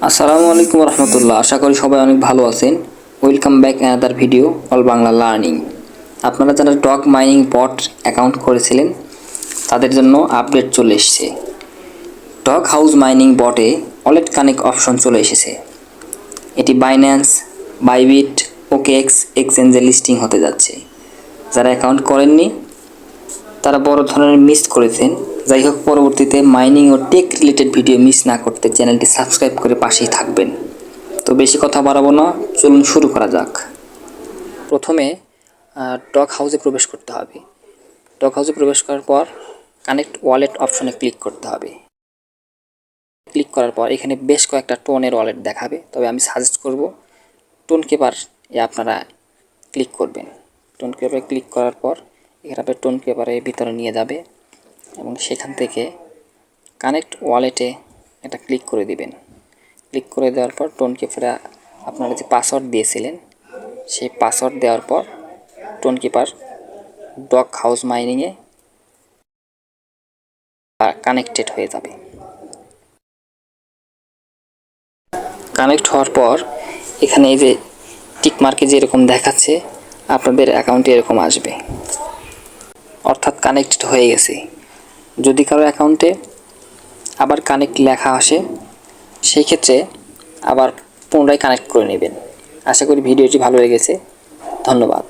আসসালামু আলাইকুম রহমতুল্লাহ। আশা করি সবাই অনেক ভালো আছেন। Welcome back another video all Bangla learning. আপনারা যারা ডগ মাইনিং বট অ্যাকাউন্ট করেছিলেন তাদের জন্য আপডেট চলে এসেছে। ডগ হাউস মাইনিং বটে ওয়ালেট কানেক্ট অপশন চলে এসেছে। এটি বাইন্যান্স, বাইবিট, ওকেএক্স এক্সচেঞ্জে লিস্টিং হতে যাচ্ছে। যারা অ্যাকাউন্ট করেননি তারা বড় ধরনের মিস করেছেন। যাই হোক, পরবর্তীতে মাইনিং ও টেক রিলেটেড ভিডিও মিস না করতে চ্যানেলটি সাবস্ক্রাইব করে পাশেই থাকবেন। তো বেশি কথা বাড়াবো না, চলুন শুরু করা যাক। প্রথমে ডগ হাউসে প্রবেশ করতে হবে। ডগ হাউসে প্রবেশ করার পর কানেক্ট ওয়ালেট অপশনে ক্লিক করতে হবে। ক্লিক করার পর এখানে বেশ কয়েকটা টোনের ওয়ালেট দেখাবে, তবে আমি সাজেস্ট করব টোন কেপার আপনারা ক্লিক করবেন। টোন কেপারে ক্লিক করার পর এখানে আপনি টোন পেপারের ভিতরে নিয়ে যাবে এবং সেখান থেকে কানেক্ট ওয়ালেটে এটা ক্লিক করে দিবেন। ক্লিক করে দেওয়ার পর টোন কিপারে আপনারা যে পাসওয়ার্ড দিয়েছিলেন সেই পাসওয়ার্ড দেওয়ার পর টোন কিপার ডগ হাউস মাইনিংয়ে কানেক্টেড হয়ে যাবে। কানেক্ট হওয়ার পর এখানে এই যে টিক মার্কে যেরকম দেখাচ্ছে আপনাদের অ্যাকাউন্টে এরকম আসবে, অর্থাৎ কানেক্টেড হয়ে গেছে। যদি কারো অ্যাকাউন্টে আবার কানেক্ট লেখা আসে সেই ক্ষেত্রে আবার পুনরায় কানেক্ট করে নেবেন। আশা করি ভিডিওটি ভালো লেগেছে। ধন্যবাদ।